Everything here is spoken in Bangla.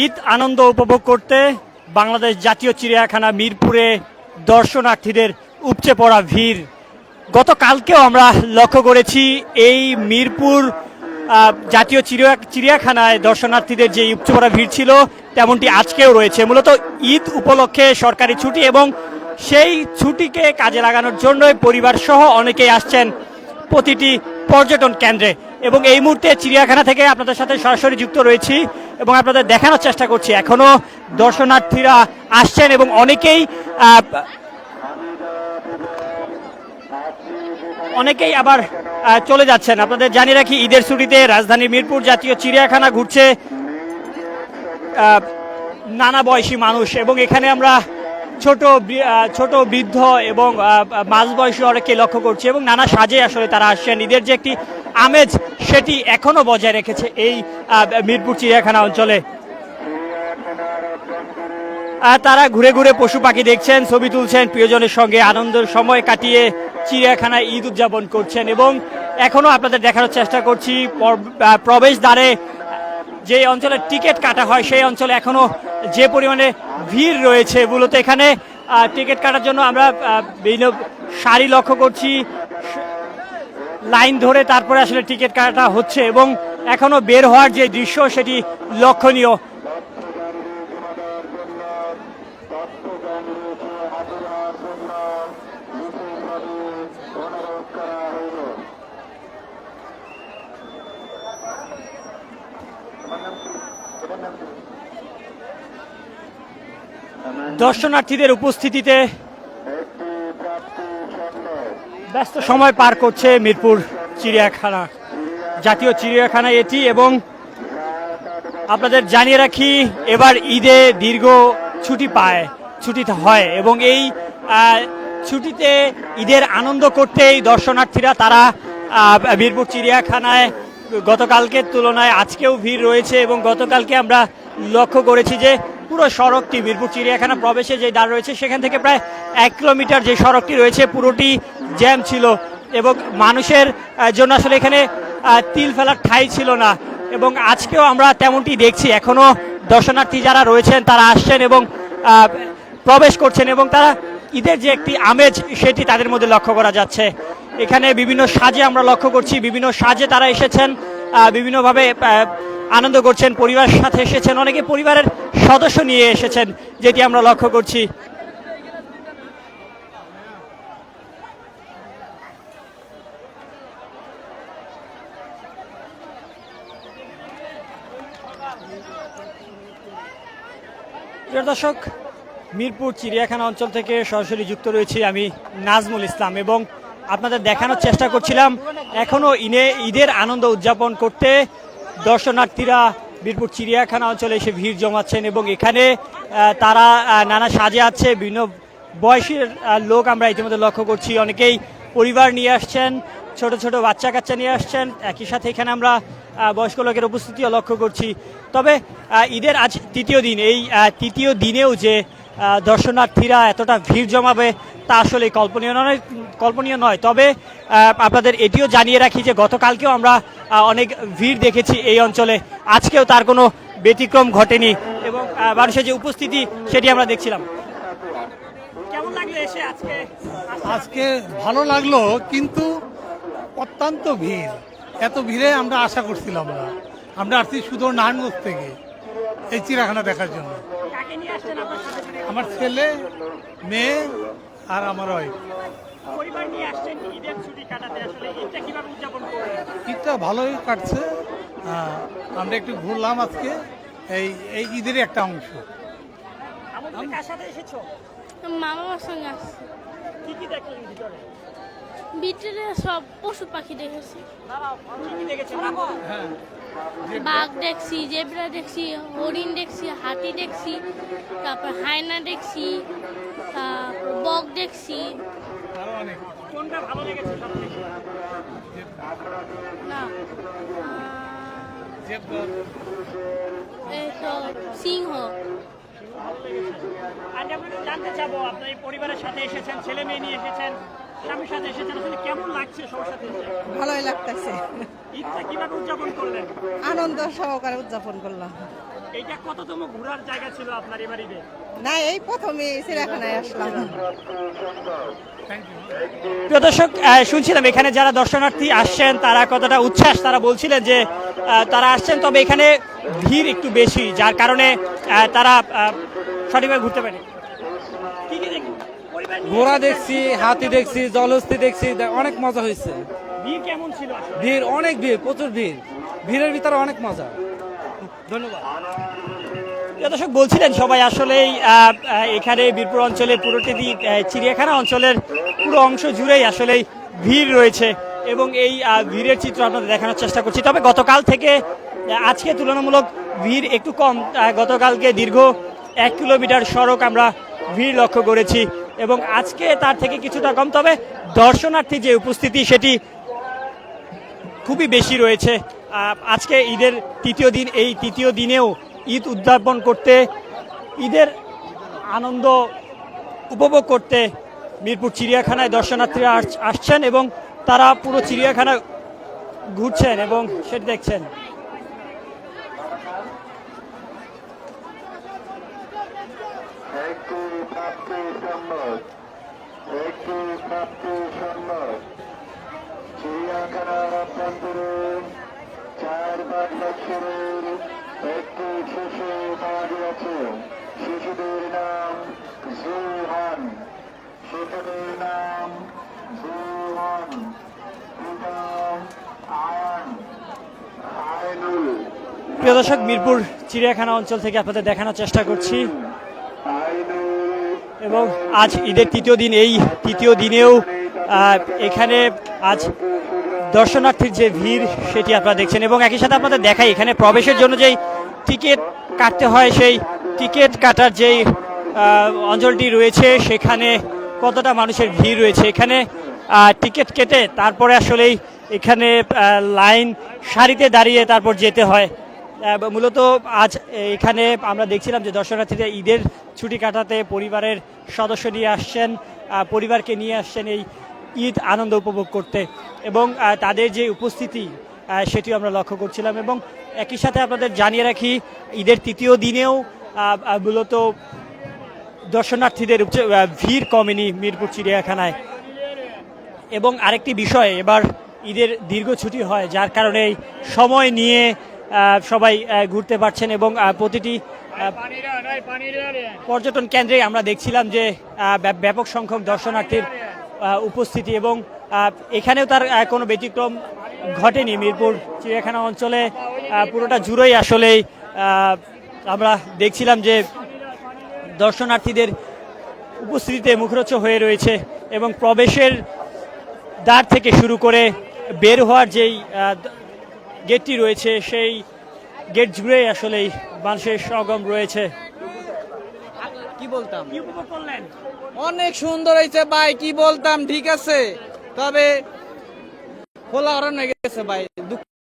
ঈদ আনন্দ উপভোগ করতে বাংলাদেশ জাতীয় চিড়িয়াখানা মিরপুরে দর্শনার্থীদের উপচে পড়া ভিড়। গতকালকেও আমরা লক্ষ্য করেছি এই মিরপুর জাতীয় চিড়িয়াখানায় দর্শনার্থীদের যে উপচে পড়া ভিড় ছিল তেমনটি আজকেও রয়েছে। মূলত ঈদ উপলক্ষে সরকারি ছুটি এবং সেই ছুটিকে কাজে লাগানোর জন্যই পরিবার সহ অনেকেই আসছেন প্রতিটি পর্যটন কেন্দ্রে। এবং এই মুহূর্তে চিড়িয়াখানা থেকে আপনাদের সাথে সরাসরি যুক্ত রয়েছি এবং আপনাদের দেখানোর চেষ্টা করছি এখনো দর্শনার্থীরা আসছেন এবং অনেকেই আবার চলে যাচ্ছেন। আপনাদের জানিয়ে রাখি, ঈদের ছুটিতে রাজধানী মিরপুর জাতীয় চিড়িয়াখানা ঘুরছে নানা বয়সী মানুষ এবং এখানে আমরা ছোট বৃদ্ধ এবং মাঝবয়সী অনেকে লক্ষ্য করছি এবং নানা সাজে আসলে তারা আসছেন। ঈদের যে একটি আমেজ সেটি এখনো বজায় রেখেছে এই মিরপুর চিড়িয়াখানা অঞ্চলে। তারা ঘুরে ঘুরে পশু পাখি দেখছেন, ছবি তুলছেন, প্রিয়জনের সঙ্গে আনন্দের সময় কাটিয়ে চিড়িয়াখানায় ঈদ উদযাপন করছেন। এবং এখনো আপনাদের দেখানোর চেষ্টা করছি প্রবেশদ্বারে যে অঞ্চলে টিকিট কাটা হয় সেই অঞ্চলে এখনো যে পরিমাণে ভিড় রয়েছে। মূলত এখানে টিকিট কাটার জন্য আমরা বিভিন্ন সারি লক্ষ্য করছি, লাইন ধরে তারপরে আসলে টিকিট কাটা হচ্ছে এবং এখনো বের হওয়ার যে দৃশ্য সেটি লক্ষণীয়। দর্শনার্থীদের উপস্থিতিতে ব্যস্ত সময় পার করছে মিরপুর চিড়িয়াখানা, জাতীয় চিড়িয়াখানা এটি। এবং আপনাদের জানিয়ে রাখি, এবার ঈদে দীর্ঘ ছুটি হয় এবং এই ছুটিতে ঈদের আনন্দ করতেই দর্শনার্থীরা তারা মিরপুর চিড়িয়াখানায় গতকালকের তুলনায় আজকেও ভিড় রয়েছে। এবং গতকালকে আমরা লক্ষ্য করেছি যে পুরো সড়কটি মিরপুর চিড়িয়াখানা প্রবেশে যে দ্বার রয়েছে সেখান থেকে প্রায় 1 কিলোমিটার যে সড়কটি রয়েছে পুরোটি জ্যাম ছিল এবং মানুষের জন্য আসলে এখানে তিল ফেলার ঠাঁই ছিল না। এবং আজকেও আমরা তেমনটি দেখছি, এখনো দর্শনার্থী যারা রয়েছেন তারা আসছেন এবং প্রবেশ করছেন এবং তারা ঈদের যে একটি আমেজ সেটি তাদের মধ্যে লক্ষ্য করা যাচ্ছে। এখানে বিভিন্ন সাজে আমরা লক্ষ্য করছি, বিভিন্ন সাজে তারা এসেছেন, বিভিন্নভাবে আনন্দ করছেন, পরিবারের সাথে এসেছেন, অনেকে পরিবারের সদস্য নিয়ে এসেছেন যেটি আমরা লক্ষ্য করছি। প্রিয় দর্শক, মিরপুর চিড়িয়াখানা অঞ্চল থেকে সরাসরি যুক্ত রয়েছি আমি নাজমুল ইসলাম এবং আপনাদের দেখানোর চেষ্টা করছিলাম এখনো ঈদের আনন্দ উদযাপন করতে দর্শনার্থীরা মিরপুর চিড়িয়াখানা অঞ্চলে এসে ভিড় জমাচ্ছেন এবং এখানে তারা নানা সাজে আছে, বিভিন্ন বয়সের লোক আমরা ইতিমধ্যে লক্ষ্য করছি। অনেকেই পরিবার নিয়ে আসছেন, ছোট ছোট বাচ্চা কাচ্চা নিয়ে আসছেন, একই সাথে এখানে আমরা বয়স্ক লোকের উপস্থিতিও লক্ষ্য করছি। তবে ঈদের আজ তৃতীয় দিন, এই তৃতীয় দিনেও যে দর্শনার্থীরা এতটা ভিড় জমাবে তা আসলে কল্পনীয় নয়। তবে আপনাদের এটিও জানিয়ে রাখি যে গতকালকেও আমরা অনেক ভিড় দেখেছি এই অঞ্চলে, আজকেও তার কোনো ব্যতিক্রম ঘটেনি এবং মানুষের যে উপস্থিতি সেটি আমরা দেখছিলাম। কেমন লাগলো এসে আজকে? ভালো লাগলো, কিন্তু অত্যন্ত ভিড়। এত ভিড়ে আমরা আশা করছিলাম না। আমরা আসছি শুধু নারায়ণগঞ্জ থেকে এই চিড়িয়াখানা দেখার জন্য। আমার ছেলে, মেয়ে আর আমার ওয়াইফ। ঈদটা ভালোই কাটছে, আমরা একটু ঘুরলাম আজকে, এই ঈদের একটা অংশ। মামার সঙ্গে আসছে। ভিতরে সব পশু পাখি দেখেছি, বাঘ দেখছি, জেব্রা দেখছি, হরিণ দেখছি, হাতি দেখছি, তারপর হায়না দেখছি, বক দেখছি। না, এই তো সিংহ। জানতে চাবো, আপনার পরিবারের সাথে এসেছেন, ছেলে মেয়ে নিয়ে এসেছেন, স্বামীর সাথে এসেছেন, আসলে কেমন লাগছে সবার সাথে? ভালোই লাগতেছে। ঈদটা কিভাবে উদযাপন করলেন? আনন্দ সহকারে উদযাপন করলাম। এইটা কততম ঘোরার জায়গা ছিল আপনার এবার ঈদে? না, এই প্রথমে চিড়িয়াখানায় আসলাম। প্রিয় দর্শক, শুনছিলাম এখানে যারা দর্শনার্থী আসছেন তারা কতটা উচ্ছ্বাস, তারা বলছিলেন যে তারা আসছেন, তবে এখানে ভিড় একটু বেশি, যার কারণে তারা সঠিকভাবে ঘুরতে পারেনি। কি কি পরিবার নিয়ে ঘোড়া দেখছি, হাতি দেখছি, জলহস্তি দেখছি, অনেক মজা হয়েছে। ভিড় কেমন ছিল? ভিড়, অনেক ভিড়, প্রচুর ভিড়। ভিড়ের ভিতরে অনেক মজা। ধন্যবাদ। প্রিয় দর্শক, বলছিলেন সবাই আসলেই এখানে বীরপুর অঞ্চলের পুরোটি চিড়িয়াখানা অঞ্চলের পুরো অংশ জুড়েই আসলেই ভিড় রয়েছে এবং এই ভিড়ের চিত্র আপনাদের দেখানোর চেষ্টা করছি। তবে গতকাল থেকে আজকে তুলনামূলক ভিড় একটু কম। গতকালকে দীর্ঘ 1 কিলোমিটার সড়ক আমরা ভিড় লক্ষ্য করেছি এবং আজকে তার থেকে কিছুটা কম, তবে দর্শনার্থী যে উপস্থিতি সেটি খুবই বেশি রয়েছে। আজকে ঈদের তৃতীয় দিন, এই তৃতীয় দিনেও ঈদ উদযাপন করতে, ঈদের আনন্দ উপভোগ করতে মিরপুর চিড়িয়াখানায় দর্শনার্থীরা আসছেন এবং তারা পুরো চিড়িয়াখানা ঘুরছেন এবং সেটি দেখছেন। চিড়িয়াখানার অভ্যন্তরে 4-5 বছরের একটি শিশু পাওয়া গিয়েছে। শিশুদের নাম জুহান। শিশুদের নাম জুহান, পিতা আয়ান, আয়নুল। প্রিয় দর্শক, মিরপুর চিড়িয়াখানা অঞ্চল থেকে আপনাদের দেখানোর চেষ্টা করছি এবং আজ ঈদের তৃতীয় দিন, এই তৃতীয় দিনেও এখানে আজ দর্শনার্থীর যে ভিড় সেটি আপনারা দেখছেন এবং একই সাথে আপনাদের দেখাই এখানে প্রবেশের জন্য যেই টিকিট কাটতে হয়, সেই টিকিট কাটার যেই অঞ্চলটি রয়েছে সেখানে কতটা মানুষের ভিড় রয়েছে। এখানে টিকিট কেটে তারপরে আসলেই এখানে লাইন সারিতে দাঁড়িয়ে তারপর যেতে হয়। মূলত আজ এখানে আমরা দেখছিলাম যে দর্শনার্থীরা ঈদের ছুটি কাটাতে পরিবারের সদস্য নিয়ে আসছেন, পরিবারকে নিয়ে আসছেন এই ঈদ আনন্দ উপভোগ করতে এবং তাদের যে উপস্থিতি সেটিও আমরা লক্ষ্য করছিলাম এবং একই সাথে আপনাদের জানিয়ে রাখি ঈদের তৃতীয় দিনেও মূলত দর্শনার্থীদের ভিড় কমেনি মিরপুর চিড়িয়াখানায়। এবং আরেকটি বিষয়, এবার ঈদের দীর্ঘ ছুটি হয় যার কারণে সময় নিয়ে সবাই ঘুরতে পারছেন এবং প্রতিটি পর্যটন কেন্দ্রে আমরা দেখছিলাম যে ব্যাপক সংখ্যক দর্শনার্থীর উপস্থিতি এবং এখানেও তার কোনো ব্যতিক্রম ঘটেনি। মিরপুর চিড়িয়াখানা অঞ্চলে পুরোটা জুড়েই আসলেই আমরা দেখছিলাম যে দর্শনার্থীদের উপস্থিতিতে মুখরোচক হয়ে রয়েছে এবং প্রবেশের দ্বার থেকে শুরু করে বের হওয়ার যেই গেটটি রয়েছে সেই গেট জুড়েই আসলেই মানুষের সমাগম রয়েছে। কি বলতাম, কি উপভোগ করলেন? অনেক সুন্দর হয়েছে ভাই, কি বলতাম, ঠিক আছে, তবে খোলা হরণ হয়ে গেছে ভাই।